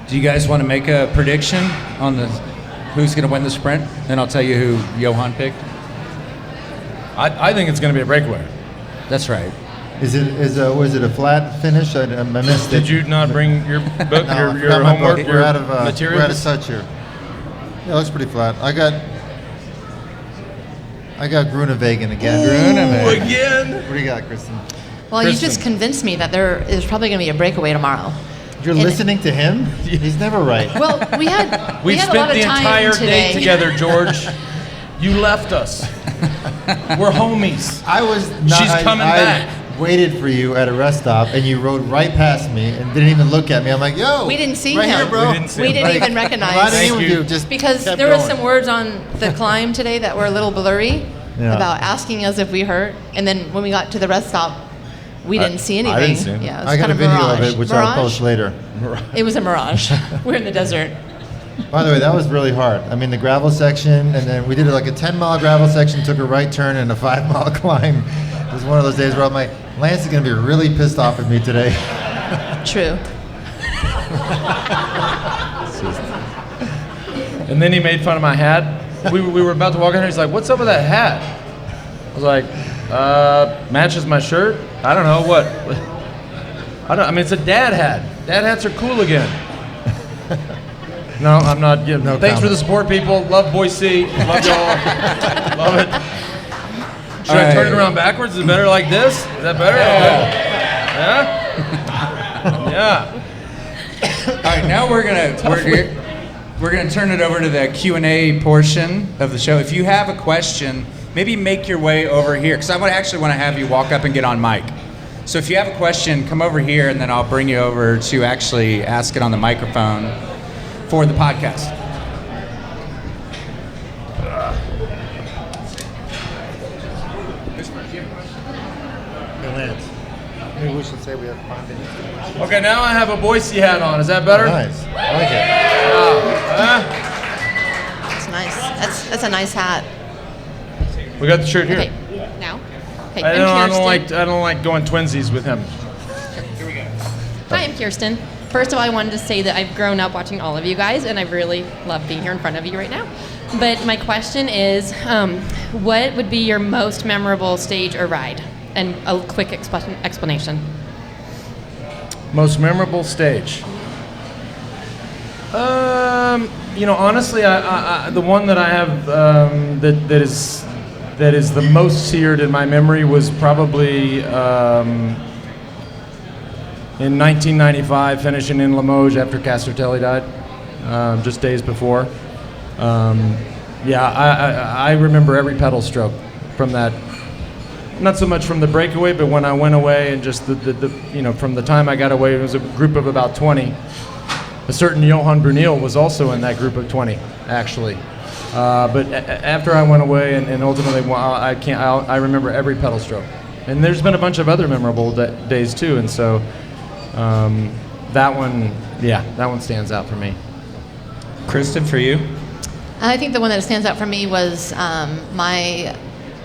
Do you guys want to make a prediction on who's going to win the sprint? And I'll tell you who Johan picked. I think it's going to be a breakaway. That's right. Was it a flat finish? I missed it. Did you not bring your book, No, I your forgot my homework, book. your We're out of materials? touch here. Yeah, it looks pretty flat. I got Groenewegen again. Ooh, again? What do you got, Kristin? Well, you Kristin. just convinced me that there is probably going to be a breakaway tomorrow. You're And- listening to him? He's never right. Well, we had We've a lot spent of the time entire today. day together, George. You left us. We're homies. I was not. She's coming back. Waited for you at a rest stop, and you rode right past me and didn't even look at me. I'm like, yo. We didn't see right him. Here, bro. We didn't see We him. didn't Like, even recognize. riding in Thank with you. you, just Because kept there were going. some words on the climb today that were a little blurry Yeah. about asking us if we hurt, and then when we got to the rest stop, we didn't see anything. I didn't see him. Yeah, it was I got kind a of video mirage. of it, which mirage? I'll post later. It was a mirage. We're in the desert. By the way, that was really hard. I mean, the gravel section, and then we did like a 10-mile gravel section, took a right turn, and a 5-mile climb. It was one of those days where I'm like, Lance is going to be really pissed off at me today. True. And then he made fun of my hat. We were about to walk in here. He's like, "What's up with that hat?" I was like, "Matches my shirt." I don't know what. I mean, it's a dad hat. Dad hats are cool again. No, I'm not giving. No Thanks for comment. the support, people. Love Boise. Love y'all. Love it. Should I turn it around backwards? Is it better like this? Is that better? Yeah. Yeah. All right, now we're gonna turn it over to the Q&A portion of the show. If you have a question, maybe make your way over here, because I actually want to have you walk up and get on mic. So if you have a question, come over here, and then I'll bring you over to actually ask it on the microphone for the podcast. Hey, Lance, maybe we should say we have 5 minutes. Okay, now I have a Boise hat on. Is that better? Nice. I like it. That's nice. That's a nice hat. We got the shirt here. Okay, now. Okay, I I'm don't Kirsten. like going twinsies with him. Hi, I'm Kirsten. First of all, I wanted to say that I've grown up watching all of you guys, and I really love being here in front of you right now. But my question is, what would be your most memorable stage or ride? And a quick explanation. Most memorable stage. Honestly, I the one that I have that is the most seared in my memory was probably in 1995, finishing in Limoges after Castertelli died, just days before. I remember every pedal stroke from that. Not so much from the breakaway, but when I went away and just the from the time I got away, it was a group of about 20. A certain Johan Brunel was also in that group of 20, actually. But after I went away and ultimately, I remember every pedal stroke. And there's been a bunch of other memorable days too, and so that one stands out for me. Kristin, for you? I think the one that stands out for me was my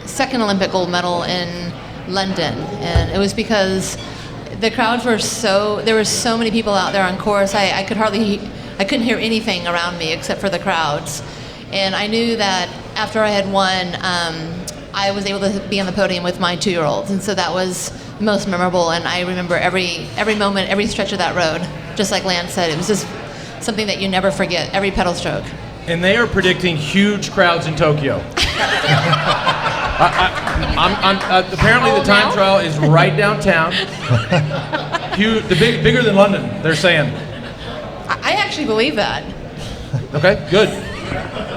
second Olympic gold medal in London, and it was because the crowds were there were so many people out there on course. I couldn't hear anything around me except for the crowds, and I knew that after I had won, I was able to be on the podium with my 2-year-old, and so that was most memorable. And I remember every moment, every stretch of that road. Just like Lance said, it was just something that you never forget. Every pedal stroke. And they are predicting huge crowds in Tokyo. Apparently the time trial is right downtown. Huge, bigger than London, they're saying. I actually believe that. Okay, good.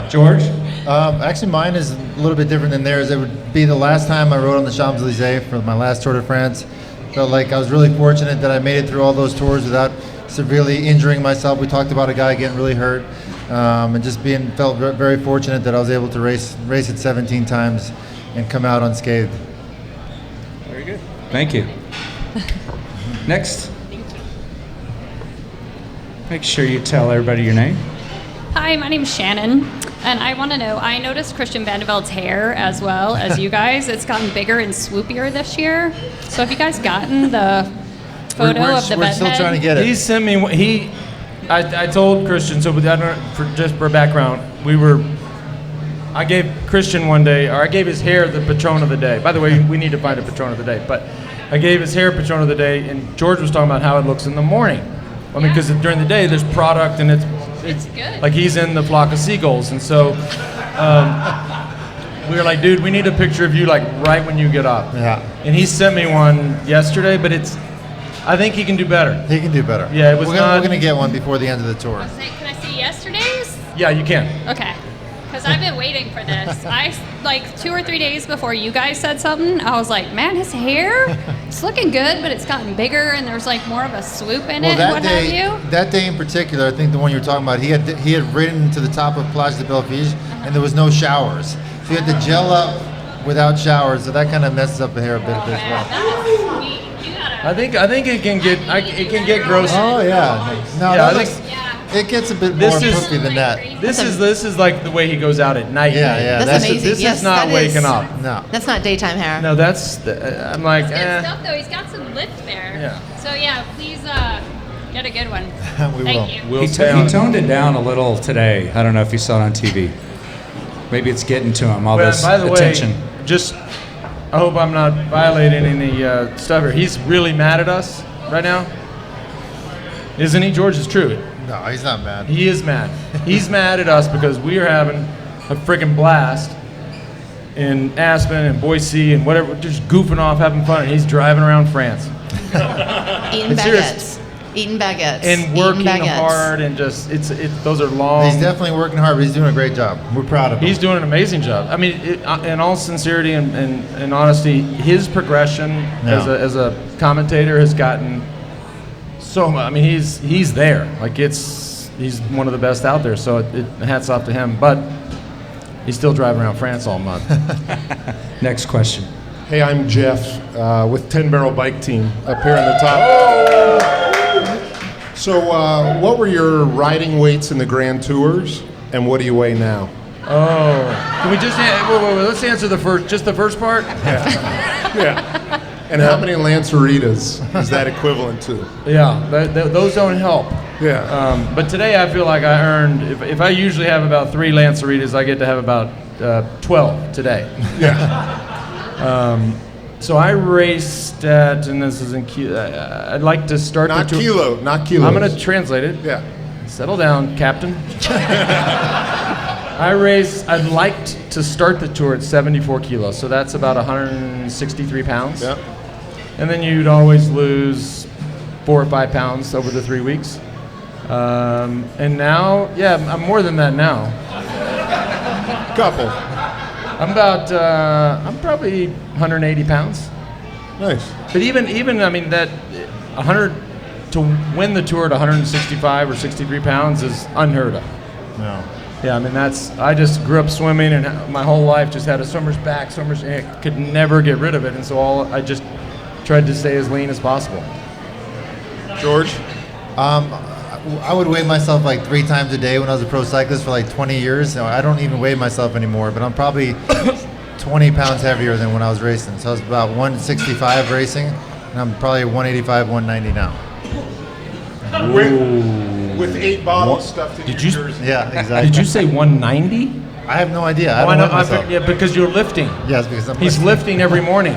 George? Actually, mine is a little bit different than theirs. It would be the last time I rode on the Champs-Élysées for my last Tour de France. Felt like I was really fortunate that I made it through all those tours without severely injuring myself. We talked about a guy getting really hurt, and just felt very fortunate that I was able to race it 17 times and come out unscathed. Very good. Thank you. Next. Make sure you tell everybody your name. Hi, my name's Shannon, and I want to know, I noticed Christian Vandervelde's hair as well as you guys. It's gotten bigger and swoopier this year. So have you guys gotten the photo of the We're still bedhead? trying to get it. He sent me, I told Christian, so just for background, I gave Christian one day, or I gave his hair the Patron of the Day. By the way, we need to find a Patron of the Day, but I gave his hair Patron of the Day, and George was talking about how it looks in the morning. I mean, because during the day there's product, and it's good. like he's in the flock of seagulls, and so we were like, dude, we need a picture of you like right when you get up. Yeah. And he sent me one yesterday, but I think he can do better. He can do better. Yeah, it was we're not. We're gonna get one before the end of the tour. Can I see yesterday's? Yeah, you can. Okay. Because I've been waiting for this. Like 2 or 3 days before you guys said something, I was like, man, his hair, it's looking good, but it's gotten bigger and there's like more of a swoop in it and what have you. That day in particular, I think the one you were talking about, he had ridden to the top of Plage de Belleville, and there was no showers. So he had to gel up without showers, so that kind of messes up the hair a bit as well. I think it can get gross. Oh yeah. No, Yeah, that I looks, it gets a bit This more is- poofy than that. This is like the way he goes out at night. Yeah, yeah. That's amazing. This Yes, is not that waking is. up. No. That's not daytime hair. No, I'm like, Good stuff though. He's got some lift there. Yeah. So yeah, please get a good one. We Thank will. you. We'll He stay on. toned it down a little today. I don't know if you saw it on TV. Maybe it's getting to him, all Well, this by the attention. way, I hope I'm not violating any stuff here. He's really mad at us right now. Isn't he, George? It's true. No, he's not mad. He is mad. He's mad at us because we are having a freaking blast in Aspen and Boise and whatever, just goofing off, having fun, and he's driving around France Eating It's baguettes. Eating baguettes. and working Eating baguettes. hard and just those are long. He's definitely working hard, but he's doing a great job. We're proud of him. He's doing an amazing job. I mean, in all sincerity and honesty, his progression as a commentator has gotten so much. I mean, he's there. Like he's one of the best out there. So hats off to him. But he's still driving around France all month. Next question. Hey, I'm Jeff with 10 Barrel Bike Team up here on the top. So, what were your riding weights in the Grand Tours, and what do you weigh now? Oh, can we just wait, let's answer the first part. Yeah. And how many Lanceritas is that equivalent to? Yeah, those don't help. Yeah. But today I feel like I earned. If I usually have about 3 Lanceritas, I get to have about 12 today. Yeah. So I raced at, and this isn't kilo. I'd like to start Not the tour. kilo, not kilos. I'm going to translate it. Yeah. Settle down, Captain. I'd like to start the tour at 74 kilos, so that's about 163 pounds. Yeah. And then you'd always lose 4 or 5 pounds over the 3 weeks. And now, I'm more than that now. Couple. I'm probably 180 pounds. Nice. But even I mean that 100 to win the tour at 165 or 63 pounds is unheard of. No. Yeah, I mean I just grew up swimming and my whole life just had a swimmer's back, and I could never get rid of it, and so I just tried to stay as lean as possible. George? I would weigh myself like 3 times a day when I was a pro cyclist for like 20 years. So I don't even weigh myself anymore, but I'm probably 20 pounds heavier than when I was racing. So I was about 165 racing, and I'm probably 185, 190 now. With 8 bottles stuffed in Did your you- jersey. Yeah, exactly. Did you say 190? I have no idea. I Oh, don't know. weigh myself. Yeah, because you're lifting. Yes, because I'm He's lifting every morning.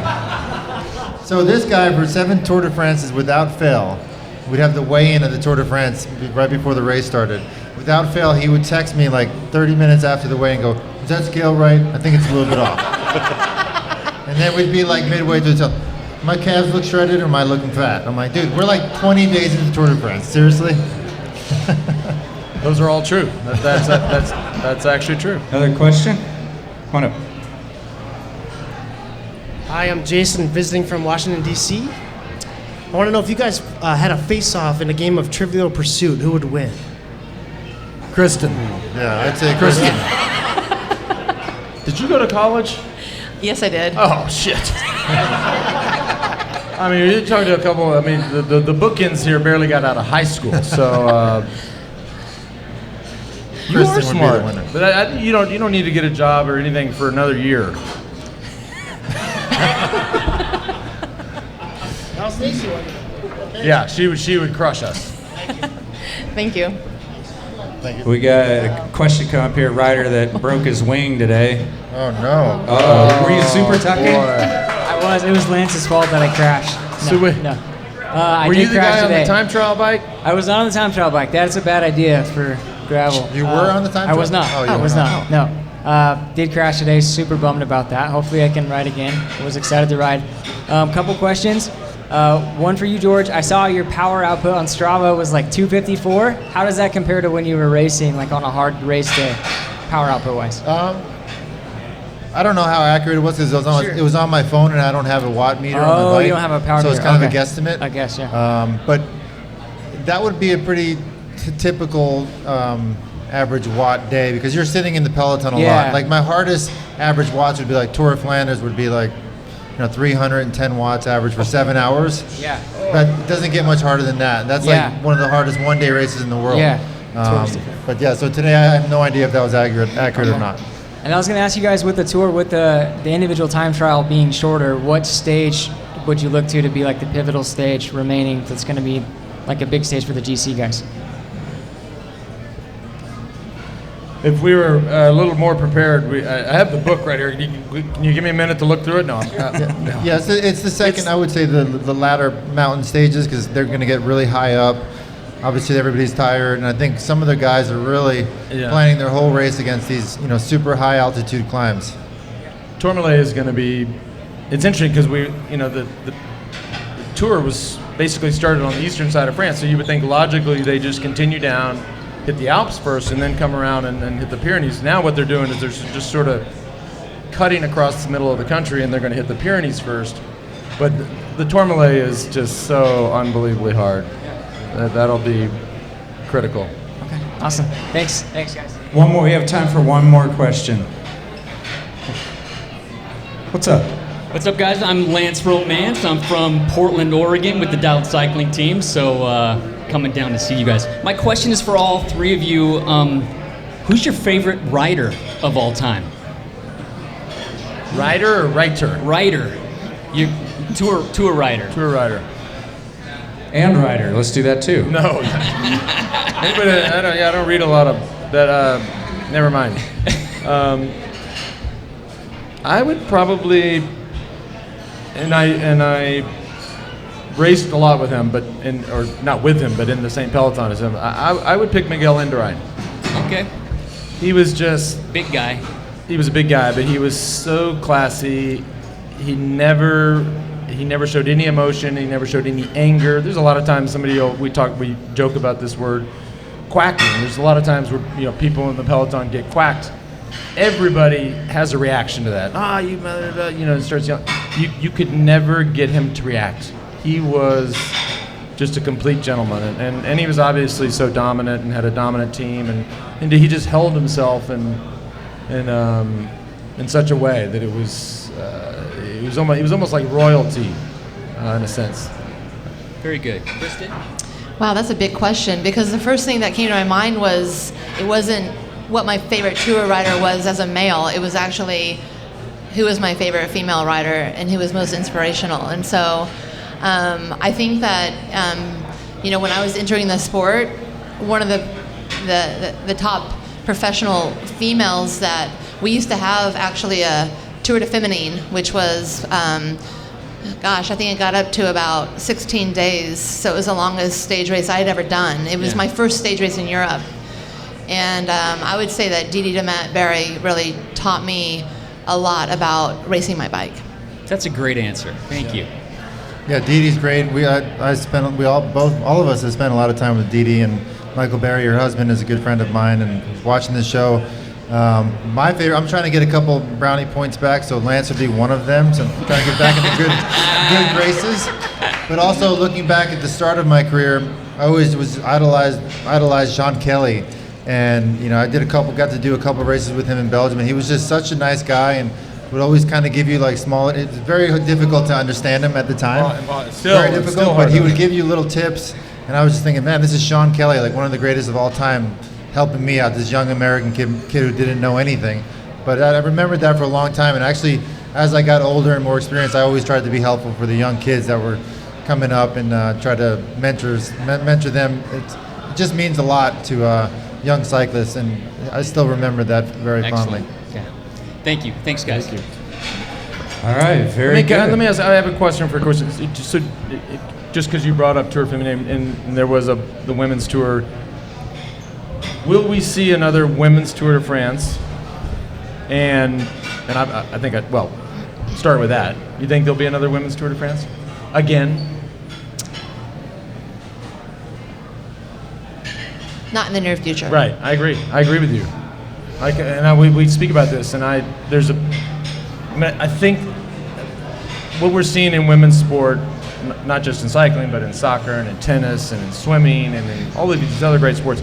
So this guy for 7 Tour de France's without fail, we'd have the weigh-in of the Tour de France right before the race started. Without fail, he would text me like 30 minutes after the weigh-in and go, "Is that scale right? I think it's a little bit off." And then we'd be like midway through, so my calves look shredded or am I looking fat? I'm like, dude, we're like 20 days into the Tour de France. Seriously? Those are all true. That's actually true. Another question? Come on up. Hi, I'm Jason, visiting from Washington, D.C. I want to know if you guys had a face-off in a game of Trivial Pursuit, who would win? Kristin, Yeah, I'd say Kristin. Did you go to college? Yes, I did. Oh shit. I mean, you're talking to a couple. I mean, the bookends here barely got out of high school, so you Kristin are would be the smart. winner. But you don't need to get a job or anything for another year. How's Stacy one? Yeah, she would crush us. Thank you. We got a question come up here. Rider that broke his wing today. Oh, no. Oh, were you super tucking? It was Lance's fault that I crashed. So wait, No. I were did you the crash guy on today. the time trial bike? I was not on the time trial bike. That's a bad idea for gravel. You were on the time I was trial? not. Oh, you I were was not. not. No. Did crash today. Super bummed about that. Hopefully I can ride again. I was excited to ride. Couple questions. One for you, George. I saw your power output on Strava was like 254. How does that compare to when you were racing, like on a hard race day, power output wise? I don't know how accurate it was because it was on my phone and I don't have a watt meter on my bike. Oh, you don't have a power so meter. it's kind of Okay. a guesstimate. I guess, yeah. But that would be a pretty typical average watt day because you're sitting in the peloton a Yeah. lot. Like my hardest average watts would be like Tour of Flanders would be like 310 watts average for 7 hours. Yeah. That doesn't get much harder than that. That's Yeah. like one of the hardest one-day races in the world. Yeah. But yeah, so today I have no idea if that was accurate or not. And I was going to ask you guys with the tour, with the individual time trial being shorter, what stage would you look to be like the pivotal stage remaining that's going to be like a big stage for the GC guys? If we were a little more prepared, I have the book right here. Can you give me a minute to look through it? No. No. Yeah, it's the second, I would say, the latter mountain stages because they're going to get really high up. Obviously, everybody's tired, and I think some of the guys are really planning their whole race against these, super high altitude climbs. Tourmalet is going to be. It's interesting because the tour was basically started on the eastern side of France, so you would think logically they just continue down, hit the Alps first, and then come around and hit the Pyrenees. Now what they're doing is they're just sort of cutting across the middle of the country, and they're going to hit the Pyrenees first. But the Tourmalet is just so unbelievably hard. That'll be critical. Okay, awesome. Thanks, guys. One more. We have time for one more question. What's up? What's up, guys? I'm Lance Romance. I'm from Portland, Oregon with the Dowd Cycling Team, so coming down to see you guys. My question is for all three of you. Who's your favorite rider of all time? Rider or writer? Rider. You tour rider. Tour rider. And rider. Let's do that too. No. I don't read a lot of that. Never mind. I would probably, and I raced a lot with him, or not with him, but in the same peloton as him. I would pick Miguel Indurain. Okay. He was just big guy. He was a big guy, but he was so classy. He never showed any emotion. He never showed any anger. There's a lot of times we joke about this word, quacking. There's a lot of times where people in the peloton get quacked. Everybody has a reaction to that. Starts yelling. You could never get him to react. He was just a complete gentleman, and he was obviously so dominant and had a dominant team, and he just held himself in such a way that it was almost like royalty in a sense. Very good. Kristin? Wow, that's a big question because the first thing that came to my mind was it wasn't what my favorite tour rider was as a male. It was actually who was my favorite female rider and who was most inspirational. And so I think that when I was entering the sport, one of the top professional females that we used to have actually a Tour de Feminine, which was I think it got up to about 16 days, so it was the longest stage race I had ever done. It was my first stage race in Europe. And I would say that Didi de Matt-Berry really taught me a lot about racing my bike. That's a great answer. Thank you. Yeah, Didi's great. All of us have spent a lot of time with Didi, and Michael Berry, your husband, is a good friend of mine, and watching the show. My favorite, I'm trying to get a couple brownie points back, so Lance would be one of them. So I'm trying to get back into good races. But also looking back at the start of my career, I always was idolized Sean Kelly. And I got to do a couple races with him in Belgium, and he was just such a nice guy, and would always kind of give you like small. It's very difficult to understand him at the time. Very difficult, but he would give you little tips, and I was just thinking, man, this is Sean Kelly, like one of the greatest of all time, helping me out, this young American kid who didn't know anything. But I remembered that for a long time, and actually, as I got older and more experienced, I always tried to be helpful for the young kids that were coming up and try to mentor them. It just means a lot to young cyclists, and I still remember that very fondly. Yeah. Thank you. Thanks, guys. Thank you. All right, very good. Let me ask. I have a question for Kristin. Just because you brought up Tour Feminine and there was the women's tour, will we see another women's Tour de France? And I think start with that. You think there'll be another women's Tour de France again? Not in the near future. Right, I agree with you. We speak about this, and I think what we're seeing in women's sport, not just in cycling, but in soccer and in tennis and in swimming and in all of these other great sports,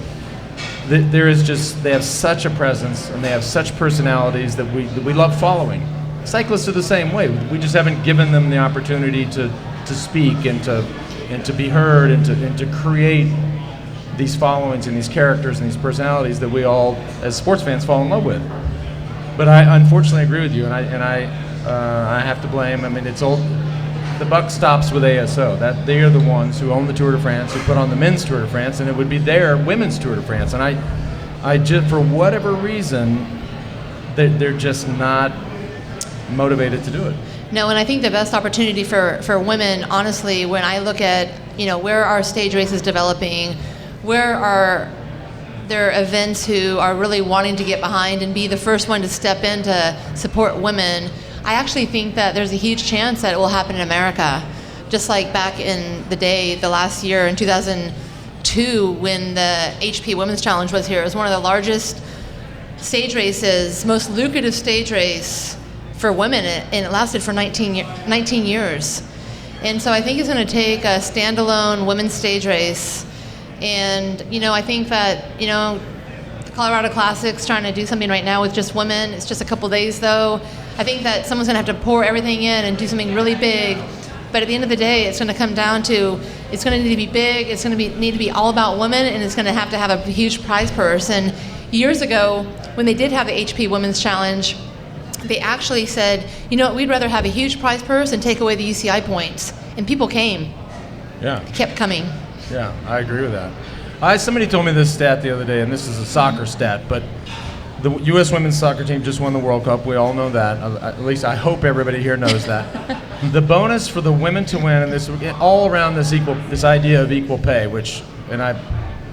they have such a presence and they have such personalities that we love following. Cyclists are the same way. We just haven't given them the opportunity to speak and to be heard and to create these followings and these characters and these personalities that we all, as sports fans, fall in love with. But I unfortunately agree with you, and I have to blame. I mean, the buck stops with ASO. That they are the ones who own the Tour de France, who put on the men's Tour de France, and it would be their women's Tour de France. And I just, for whatever reason, they're just not motivated to do it. No, and I think the best opportunity for women, honestly, when I look at, where are stage races developing, where are there events who are really wanting to get behind and be the first one to step in to support women, I actually think that there's a huge chance that it will happen in America. Just like back in the day, the last year in 2002, when the HP Women's Challenge was here, it was one of the largest stage races, most lucrative stage race for women, and it lasted for 19 years. And so I think it's going to take a standalone women's stage race. And, I think that, the Colorado Classic's trying to do something right now with just women. It's just a couple days, though. I think that someone's going to have to pour everything in and do something really big. But at the end of the day, it's going to come down to, it's going to need to be big, it's going to need to be all about women, and it's going to have a huge prize purse. And years ago, when they did have the HP Women's Challenge, they actually said, we'd rather have a huge prize purse and take away the UCI points. And people came. Yeah. Kept coming. Yeah, I agree with that. Somebody told me this stat the other day, and this is a soccer stat, but the U.S. women's soccer team just won the World Cup. We all know that. At least I hope everybody here knows that. The bonus for the women to win, and this all around this idea of equal pay, which, and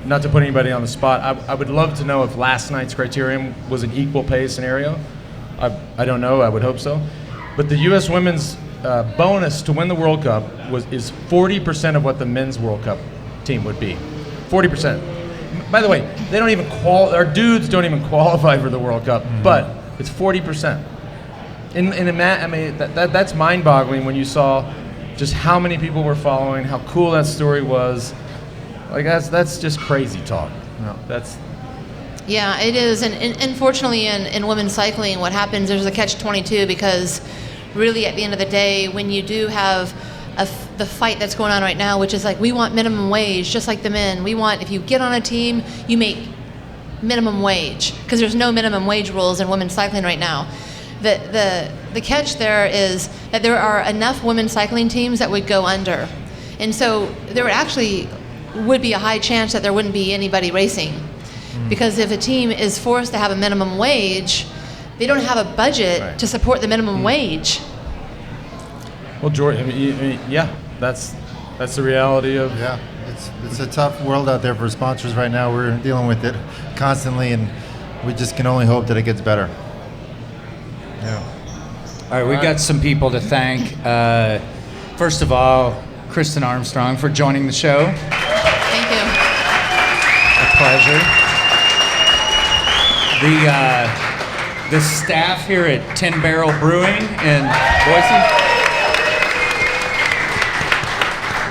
not to put anybody on the spot, I would love to know if last night's criterion was an equal pay scenario. I don't know. I would hope so. But the U.S. women's bonus to win the World Cup is 40% of what the men's World Cup team would be. 40%. By the way, they don't even our dudes don't even qualify for the World Cup, but it's 40%. That's mind-boggling when you saw just how many people were following, how cool that story was. Like that's just crazy talk. No, Yeah, it is, and unfortunately in women's cycling, what happens, there's a catch-22, because really at the end of the day, when you do have the fight that's going on right now, which is like, we want minimum wage, just like the men. We want, if you get on a team, you make minimum wage, because there's no minimum wage rules in women's cycling right now. The catch there is that there are enough women's cycling teams that would go under. And so there would be a high chance that there wouldn't be anybody racing. Because if a team is forced to have a minimum wage, they don't have a budget to support the minimum wage. Well, George, yeah, that's the reality of. Yeah, it's a tough world out there for sponsors right now. We're dealing with it constantly, and we just can only hope that it gets better. Yeah. All right, we've got some people to thank. First of all, Kristin Armstrong for joining the show. Thank you. A pleasure. The staff here at 10 Barrel Brewing in Boise.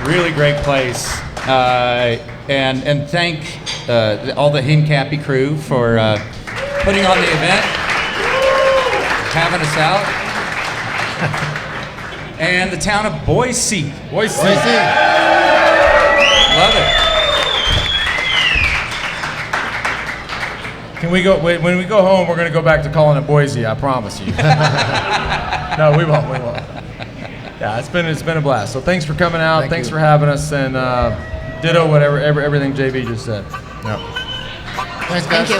Really great place. And thank all the Hincapie crew for putting on the event, having us out. And the town of Boise. Boise. Love it. Can we go? When we go home, we're going to go back to calling it Boise. I promise you. No, we won't. Yeah, it's been a blast. So thanks for coming out. Thanks for having us, and ditto everything JB just said. Yeah. Thanks, guys. Thank you.